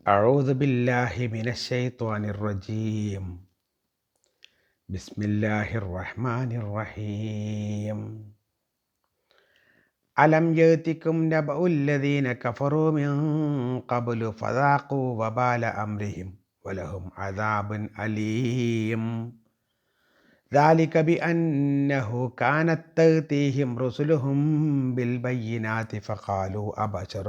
أعوذ بالله من الشيطان الرجيم. بسم الله الرحمن الرحيم. ألم يأتكم نبأ الذين كفروا من قبل فذاقوا وبال أمرهم ولهم عذاب أليم. ذلك بأنه كانت تأتيهم رسلهم بالبينات فقالوا أبشر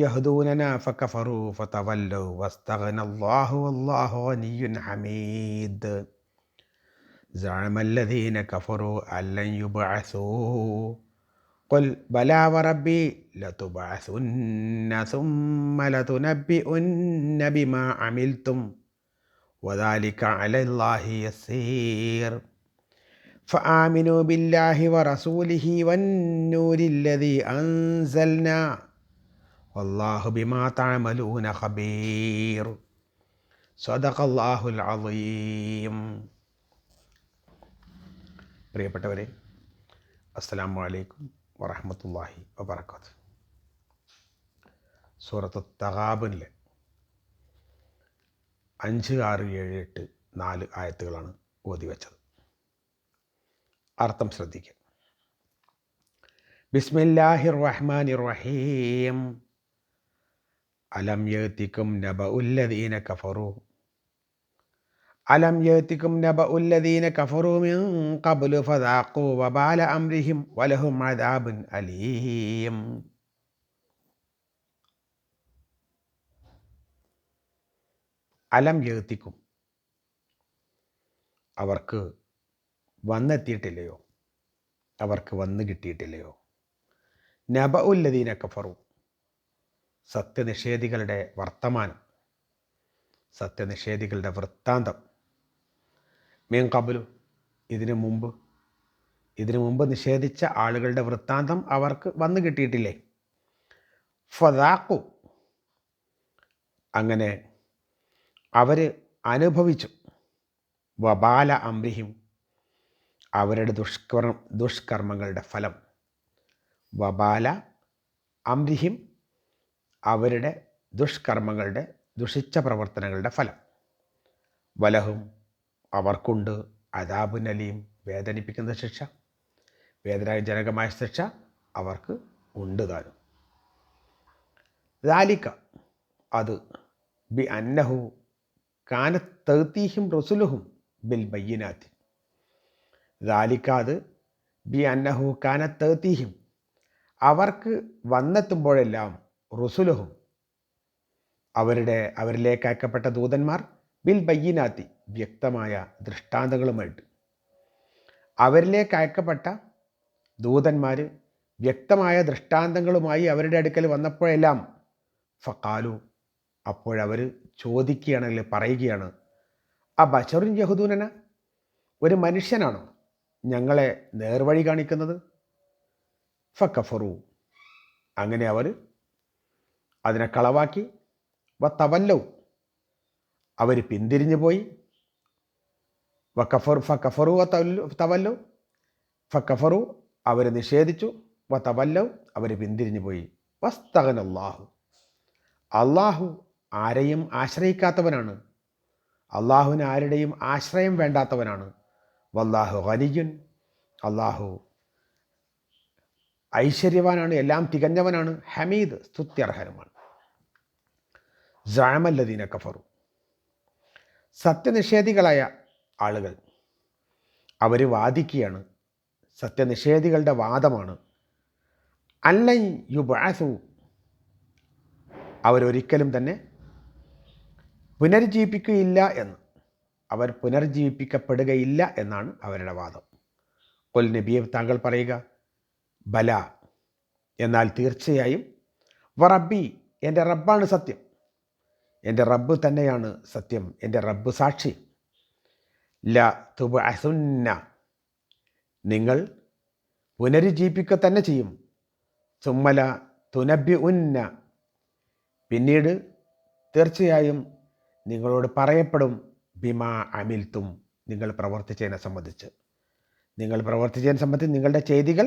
يهدوننا فكفروا فتولوا واستغنى الله والله غني حميد. زعم الذين كفروا أن لن يبعثوا قل بلى وربي لتبعثن ثم لتنبئن بما عملتم وذلك على الله يسير. فآمنوا بالله ورسوله والنور الذي أنزلنا വല്ലാഹു ബിമാ തഅമലൂന ഖബീർ. സദഖല്ലാഹുൽ അളീം. പ്രിയപ്പെട്ടവരെ, അസ്സലാമു അലൈക്കും വറഹ്മത്തുള്ളാഹി വബറകാതുഹു. സൂറത്തു തഗാബുനിലെ 5, 6, 7, 8, 4 ആയത്തുകളാണ് ഓതി വെച്ചത്. അർത്ഥം ശ്രദ്ധിക്കുക. ബിസ്മില്ലാഹിർ റഹ്മാനിർ റഹീം. അലം യഅതികും നബഉല്ലദീന കഫറൂ മിൻ ഖബ്ലു ഫദാഖൂ വബാല അംരിഹിം വലഹും അദാബുൻ അലീം. അലം യഅതികും, അവർക്ക് വന്നെത്തിയിട്ടില്ലയോ, അവർക്ക് വന്നു കിട്ടിയിട്ടില്ലയോ? നബഉല്ലദീന കഫറൂ, സത്യനിഷേധികളുടെ വർത്തമാനം, സത്യനിഷേധികളുടെ വൃത്താന്തം. മീൻ ഖബ്ലു, ഇതിനു മുമ്പ് നിഷേധിച്ച ആളുകളുടെ വൃത്താന്തം അവർക്ക് വന്നു കിട്ടിയിട്ടില്ലേ? ഫദാഖു, അങ്ങനെ അവർ അനുഭവിച്ചു. വബാല അംരിഹിം, അവരുടെ ദുഷ്കർമ്മങ്ങളുടെ ഫലം. വബാല അംരിഹിം, അവരുടെ ദുഷ്കർമ്മങ്ങളുടെ, ദുഷിച്ച പ്രവർത്തനങ്ങളുടെ ഫലം. വലഹും, അവർക്കുണ്ട്, അദാബുൻ അലീം, വേദനിപ്പിക്കുന്ന ശിക്ഷ, വേദനാജനകമായ ശിക്ഷ അവർക്ക് ഉണ്ട് താനും. ദാലിക, അത്, ബി അന്നഹു കാനത്ത് തഅ്തീഹിം റസുലുഹും ബിൽ ബയ്യിനാത്തി. ദാലിക, അത്, ബി അന്നഹു കാനത്ത് തഅ്തീഹിം, അവർക്ക് വന്നെത്തുമ്പോഴെല്ലാം, റുസുലുഹും, അവരിലേക്ക് അയക്കപ്പെട്ട ദൂതന്മാർ, ബിൽ ബയ്യിനാത്തി, വ്യക്തമായ ദൃഷ്ടാന്തങ്ങളുമായിട്ട്. അവരിലേക്ക് അയക്കപ്പെട്ട ദൂതന്മാർ വ്യക്തമായ ദൃഷ്ടാന്തങ്ങളുമായി അവരുടെ അടുക്കൽ വന്നപ്പോഴെല്ലാം, ഫഖാലു, അപ്പോഴവർ ചോദിക്കുകയാണ്, അല്ലെങ്കിൽ പറയുകയാണ്, അബശറുൻ യഹ്ദൂനന, ഒരു മനുഷ്യനാണോ ഞങ്ങളെ നേർവഴി കാണിക്കുന്നത്? ഫകഫറു, അങ്ങനെ അവർ അതിനെ കളവാക്കി. വതവല്ലൗ, അവർ പിന്തിരിഞ്ഞു പോയി. ഫകഫറു വതവല്ലൗ, ഫകഫറു, അവർ നിഷേധിച്ചു. വതവല്ലൗ, അവർ പിന്തിരിഞ്ഞു പോയി. വസ്തഗ്നല്ലാഹു, അള്ളാഹു ആരെയും ആശ്രയിക്കാത്തവനാണ്, അള്ളാഹുവിന് ആരുടെയും ആശ്രയം വേണ്ടാത്തവനാണ്. വല്ലാഹു ഗനിയ്യുൻ, അള്ളാഹു ഐശ്വര്യവാനാണ്, എല്ലാം തികഞ്ഞവനാണ്. ഹമീദ്, സ്തുത്യർഹനുമാണ്. സഅമല്ലദീന കഫറു, സത്യനിഷേധികളായ ആളുകൾ അവർ വാദിക്കുകയാണ്, സത്യനിഷേധികളുടെ വാദമാണ്, അല്ലൻ യുബ്അസു, അവരൊരിക്കലും തന്നെ പുനർജീവിപ്പിക്കുകയില്ല എന്ന്, അവർ പുനർജീവിപ്പിക്കപ്പെടുകയില്ല എന്നാണ് അവരുടെ വാദം. ഖുൽ നബിയെ, താങ്കൾ പറയുക, ബല, എന്നാൽ തീർച്ചയായും, വറബ്ബി, എൻ്റെ റബ്ബാണ് സത്യം, എൻ്റെ റബ്ബ് തന്നെയാണ് സത്യം, എൻ്റെ റബ്ബ് സാക്ഷി. ല തുബ്അസുന്ന, നിങ്ങൾ പുനരുജ്ജീവിപ്പിക്കുക തന്നെ ചെയ്യും. സുമ്മല തുനബ്ബിഉന്ന, പിന്നീട് തീർച്ചയായും നിങ്ങളോട് പറയപ്പെടും. ബിമാ അമിൽത്തും, നിങ്ങൾ പ്രവർത്തിച്ചതിനെ സംബന്ധിച്ച്, നിങ്ങളുടെ ചെയ്തികൾ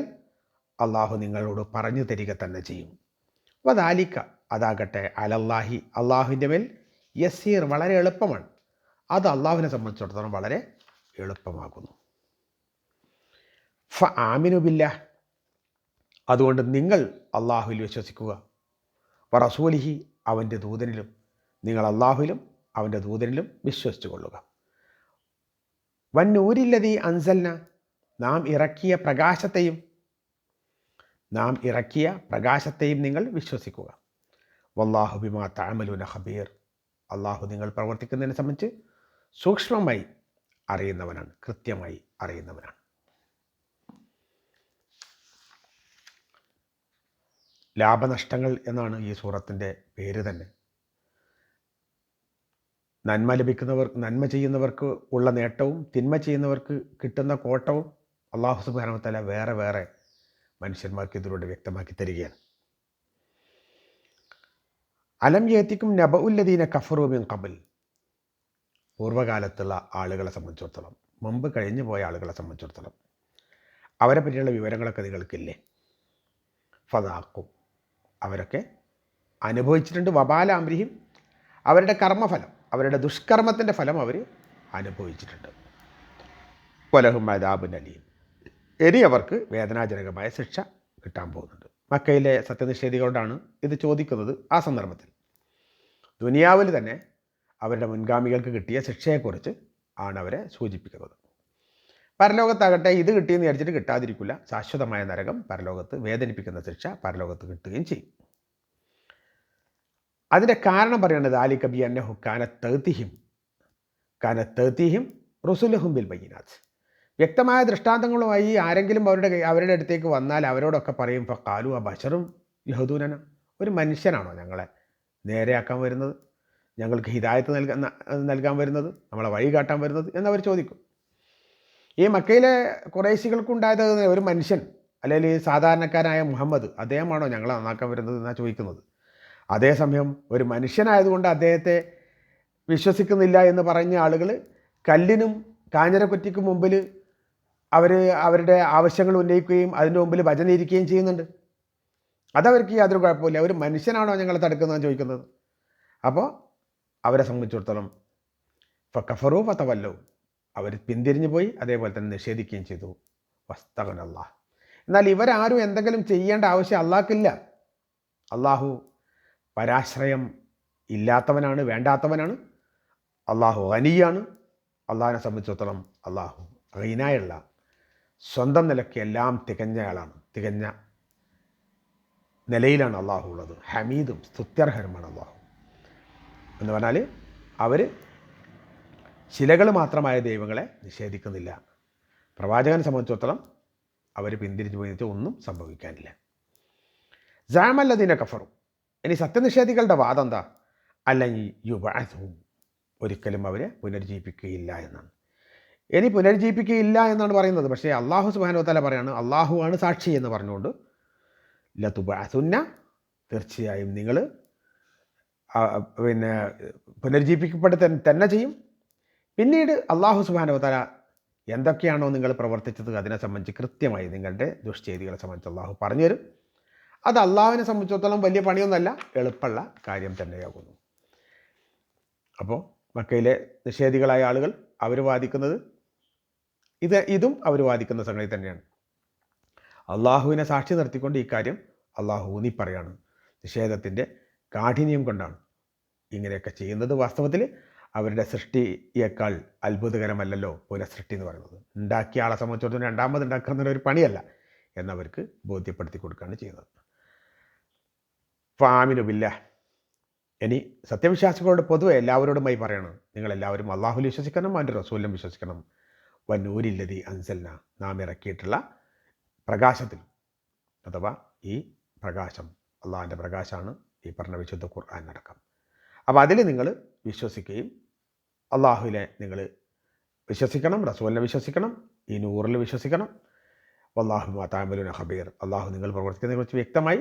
അള്ളാഹു നിങ്ങളോട് പറഞ്ഞു തരിക തന്നെ ചെയ്യും. വദാലിക അതാകട്ടെ അലല്ലാഹി അള്ളാഹുവിൻ്റെ മേൽ യസീർ വളരെ എളുപ്പമാണ്. അത് അള്ളാഹുവിനെ സംബന്ധിച്ചിടത്തോളം വളരെ എളുപ്പമാകുന്നു. ഫ ആമിനു ബില്ലാഹ് അതുകൊണ്ട് നിങ്ങൾ അള്ളാഹുവിൽ വിശ്വസിക്കുക. വ റസൂലിഹി അവൻ്റെ ദൂതനിലും നിങ്ങൾ അള്ളാഹുവിലും അവൻ്റെ ദൂതനിലും വിശ്വസിച്ചു കൊള്ളുക. വന്നൂരില്ലതി അൻസൽന നാം ഇറക്കിയ പ്രകാശത്തെയും നിങ്ങൾ വിശ്വസിക്കുക. വല്ലാഹു ബിമാ തഅമലൂന ഖബീർ അള്ളാഹു നിങ്ങൾ പ്രവർത്തിക്കുന്നതിനെ സംബന്ധിച്ച് സൂക്ഷ്മമായി അറിയുന്നവനാണ്, കൃത്യമായി അറിയുന്നവനാണ്. ലാഭനഷ്ടങ്ങൾ എന്നാണ് ഈ സൂറത്തിൻ്റെ പേര് തന്നെ. നന്മ ചെയ്യുന്നവർക്ക് ഉള്ള നേട്ടവും തിന്മ ചെയ്യുന്നവർക്ക് കിട്ടുന്ന കോട്ടവും അള്ളാഹു സുബ്ഹാനഹു വ തആല വേറെ വേറെ മനുഷ്യന്മാർക്ക് ഇതിലൂടെ വ്യക്തമാക്കി തരികയാണ്. അലം യഅതികും നബഉല്ലദീന കഫറൂ മിൻ ഖബൽ പൂർവ്വകാലത്തുള്ള ആളുകളെ സംബന്ധിച്ചിടത്തോളം, മുമ്പ് കഴിഞ്ഞു പോയ ആളുകളെ സംബന്ധിച്ചിടത്തോളം അവരെ പറ്റിയുള്ള വിവരങ്ങളൊക്കെ നിങ്ങൾക്കില്ലേ? ഫദാഖു അവരൊക്കെ അനുഭവിച്ചിട്ടുണ്ട്. വബാല അംരിഹിം അവരുടെ കർമ്മഫലം, അവരുടെ ദുഷ്കർമ്മത്തിൻ്റെ ഫലം അവർ അനുഭവിച്ചിട്ടുണ്ട്. വലഹും അദാബുൻ അലീം ഇനി അവർക്ക് വേദനാജനകമായ ശിക്ഷ കിട്ടാൻ പോകുന്നുണ്ട്. മക്കയിലെ സത്യനിഷേധികളോടാണ് ഇത് ചോദിക്കുന്നത്. ആ സന്ദർഭത്തിൽ ദുനിയാവിൽ തന്നെ അവരുടെ മുൻഗാമികൾക്ക് കിട്ടിയ ശിക്ഷയെക്കുറിച്ച് ആണ് അവരെ സൂചിപ്പിക്കുന്നത്. പരലോകത്താകട്ടെ ഇത് കിട്ടിയെന്ന് വിചാരിച്ചിട്ട് കിട്ടാതിരിക്കില്ല. ശാശ്വതമായ നരകം, പരലോകത്ത് വേദനിപ്പിക്കുന്ന ശിക്ഷ പരലോകത്ത് കിട്ടുകയും ചെയ്യും. അതിൻ്റെ കാരണം പറയുന്നത് ആലിക ബി അന്നഹു കാനത്തഹ്തിഹിം റുസുലുഹും ബിൽ ബയ്യിനാത്ത് വ്യക്തമായ ദൃഷ്ടാന്തങ്ങളുമായി ആരെങ്കിലും അവരുടെ അടുത്തേക്ക് വന്നാൽ അവരോടൊക്കെ പറയും ഫഖാലു അബശറും യഹ്ദൂനന ഒരു മനുഷ്യനാണോ ഞങ്ങളെ നേരെയാക്കാൻ വരുന്നത്, ഞങ്ങൾക്ക് ഹിദായത്ത് നൽകാൻ വരുന്നത്, നമ്മളെ വഴി കാട്ടാൻ വരുന്നത് എന്നവർ ചോദിക്കും. ഈ മക്കയിലെ ഖുറൈശികൾക്കുണ്ടായത് ഒരു മനുഷ്യൻ അല്ലെങ്കിൽ സാധാരണക്കാരനായ മുഹമ്മദ് അദ്ദേഹമാണോ ഞങ്ങളെ നന്നാക്കാൻ വരുന്നത് എന്നാണ് ചോദിക്കുന്നത്. അതേസമയം ഒരു മനുഷ്യനായതുകൊണ്ട് അദ്ദേഹത്തെ വിശ്വസിക്കുന്നില്ല എന്ന് പറഞ്ഞ ആളുകൾ കല്ലിനും കാഞ്ഞിരക്കുറ്റിക്കും മുമ്പിൽ അവരുടെ ആവശ്യങ്ങൾ ഉന്നയിക്കുകയും അതിൻ്റെ മുമ്പിൽ ഭജന ഇരിക്കുകയും ചെയ്യുന്നുണ്ട്. അതവർക്ക് യാതൊരു കുഴപ്പമില്ല. ഒരു മനുഷ്യനാണോ ഞങ്ങളെ തടുക്കുന്നതെന്ന് ചോദിക്കുന്നത്. അപ്പോൾ അവരെ സംബന്ധിച്ചിടത്തോളം ഫകഫറൂ ഫതവല്ലൗ അവർ പിന്തിരിഞ്ഞു പോയി, അതേപോലെ തന്നെ നിഷേധിക്കുകയും ചെയ്തു. വസ്തഗ്നല്ലാഹ് എന്നാൽ ഇവരാരും എന്തെങ്കിലും ചെയ്യേണ്ട ആവശ്യം അള്ളാഹ്ക്കില്ല. അള്ളാഹു പരാശ്രയം ഇല്ലാത്തവനാണ്, വേണ്ടാത്തവനാണ്. അള്ളാഹു ഗനിയാണ്. അള്ളാഹിനെ സംബന്ധിച്ചിടത്തോളം അള്ളാഹു ഗിനായുള്ള സ്വന്തം നിലയ്ക്ക് എല്ലാം തികഞ്ഞയാളാണ്, തികഞ്ഞ നിലയിലാണ് അള്ളാഹു ഉള്ളത്. ഹമീദും സ്തുത്യർഹനുമാണ് അള്ളാഹു എന്ന് പറഞ്ഞാൽ അവർ ശിലകൾ മാത്രമായ ദൈവങ്ങളെ നിഷേധിക്കുന്നില്ല. പ്രവാചകനെ സംബന്ധിച്ചിടത്തോളം അവർ പിന്തിരിഞ്ഞു പോയി വെച്ചാൽ ഒന്നും സംഭവിക്കാനില്ല. സഅമല്ലദീന കഫറു ഇനി സത്യനിഷേധികളുടെ വാദം എന്താ? അല്ലെങ്കിൽ യുബഅസു ഒരിക്കലും അവരെ പുനർജീവിപ്പിക്കുകയില്ല എന്നാണ്. ഇനി പുനർജീവിപ്പിക്കുകയില്ല എന്നാണ് പറയുന്നത്. പക്ഷേ അള്ളാഹു സുബ്ഹാനഹു വ തആല പറയാണ്, അള്ളാഹുവാണ് സാക്ഷി എന്ന് പറഞ്ഞുകൊണ്ട് ലതുബഅസുന്ന തീർച്ചയായും നിങ്ങൾ പുനർജീവിപ്പിക്കപ്പെട്ട് തന്നെ ചെയ്യും. പിന്നീട് അള്ളാഹു സുബ്ഹാനഹു വ തആല എന്തൊക്കെയാണോ നിങ്ങൾ പ്രവർത്തിച്ചത് അതിനെ സംബന്ധിച്ച് കൃത്യമായി നിങ്ങളുടെ ദുഷ്ചെയ്തികളെ സംബന്ധിച്ച് അള്ളാഹു പറഞ്ഞു തരും. അത് അള്ളാഹുവിനെ സംബന്ധിച്ചിടത്തോളം വലിയ പണിയൊന്നുമല്ല, എളുപ്പമുള്ള കാര്യം തന്നെയാകുന്നു. അപ്പോൾ മക്കയിലെ നിഷേധികളായ ആളുകൾ അവർ വാദിക്കുന്നത് ഇതും അവർ വാദിക്കുന്ന സംഗതി തന്നെയാണ്. അള്ളാഹുവിനെ സാക്ഷി നിർത്തിക്കൊണ്ട് ഈ കാര്യം അള്ളാഹു ഊന്നി പറയാണ്. നിഷേധത്തിൻ്റെ കാഠിന്യം കൊണ്ടാണ് ഇങ്ങനെയൊക്കെ ചെയ്യുന്നത്. വാസ്തവത്തിൽ അവരുടെ സൃഷ്ടിയേക്കാൾ അത്ഭുതകരമല്ലല്ലോ പുനഃസൃഷ്ടി എന്ന് പറയുന്നത്. ഉണ്ടാക്കിയ ആളെ സംബന്ധിച്ചിടത്തോളം രണ്ടാമത് ഉണ്ടാക്കുന്ന ഒരു പണിയല്ല എന്നവർക്ക് ബോധ്യപ്പെടുത്തി കൊടുക്കുകയാണ് ചെയ്യുന്നത്. ഫആമിനു ബില്ലാഹ് ഇനി സത്യവിശ്വാസികളോട് പൊതുവെ എല്ലാവരോടുമായി പറയണം, നിങ്ങളെല്ലാവരും അള്ളാഹുൽ വിശ്വസിക്കണം, അവൻ്റെ റസൂലിലും വിശ്വസിക്കണം. വന്നൂരില്ലതി അൻസൽന നാം ഇറക്കിയിട്ടുള്ള പ്രകാശത്തിൽ, അഥവാ ഈ പ്രകാശം അള്ളാഹിൻ്റെ പ്രകാശമാണ് ഈ പറഞ്ഞ വിശുദ്ധ ഖുർആൻ അടക്കം. അപ്പോൾ അതിൽ നിങ്ങൾ വിശ്വസിക്കുകയും അള്ളാഹുവിനെ നിങ്ങൾ വിശ്വസിക്കണം, റസൂലിനെ വിശ്വസിക്കണം, ഈ നൂറിൽ വിശ്വസിക്കണം. വല്ലാഹു ബിമാ തഅമലൂന ഖബീർ അള്ളാഹു നിങ്ങൾ പ്രവർത്തിക്കുന്നതിനെക്കുറിച്ച് വ്യക്തമായി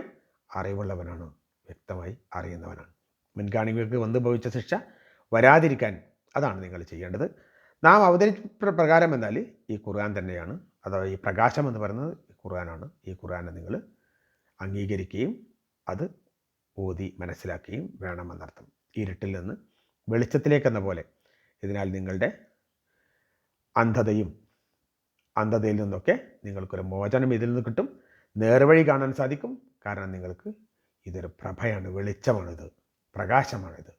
അറിവുള്ളവനാണ്, വ്യക്തമായി അറിയുന്നവനാണ്. മുൻഗാമികൾക്ക് വന്നു ഭവിച്ച ശിക്ഷ വരാതിരിക്കാൻ അതാണ് നിങ്ങൾ ചെയ്യേണ്ടത്. നാം അവതരിപ്പിച്ച പ്രകാരം എന്നാൽ ഈ ഖുർആൻ തന്നെയാണ്, അഥവാ ഈ പ്രകാശം എന്ന് പറയുന്നത് ഖുർആനാണ്. ഈ ഖുർആനെ നിങ്ങൾ അംഗീകരിക്കുകയും അത് ഓതി മനസ്സിലാക്കുകയും വേണമെന്നർത്ഥം. ഇരുട്ടിൽ നിന്ന് വെളിച്ചത്തിലേക്കെന്ന പോലെ ഇതിനാൽ നിങ്ങളുടെ അന്ധതയിൽ നിന്നൊക്കെ നിങ്ങൾക്കൊരു മോചനം ഇതിൽ നിന്ന് കിട്ടും. നേർവഴി കാണാൻ സാധിക്കും. കാരണം നിങ്ങൾക്ക് ഇതൊരു പ്രഭയാണ്, വെളിച്ചമാണിത്, പ്രകാശമാണിത്.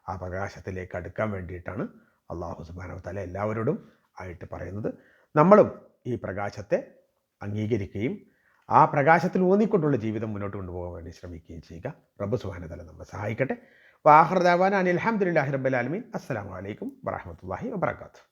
ആ പ്രകാശത്തിലേക്ക് അടുക്കാൻ വേണ്ടിയിട്ടാണ് അല്ലാഹു സുബ്ഹാനഹു വ തആല എല്ലാവരോടും ആയിട്ട് പറയുന്നത്. നമ്മളും ഈ പ്രകാശത്തെ അംഗീകരിക്കുകയും ആ പ്രകാശത്തിൽ ഊന്നിക്കൊണ്ടുള്ള ജീവിതം മുന്നോട്ട് കൊണ്ടുപോകാൻ വേണ്ടി ശ്രമിക്കുകയും ചെയ്യുക. റബ്ബ് സുബ്ഹാനഹു വ തആല നമ്മെ സഹായിക്കട്ടെ. വആഖിറു ദഅവാനാ അനിൽ ഹംദുലില്ലാഹി റബ്ബിൽ ആലമീൻ. അസ്സലാമു അലൈക്കും വറഹ്മത്തുള്ളാഹി വബറകാതുഹു.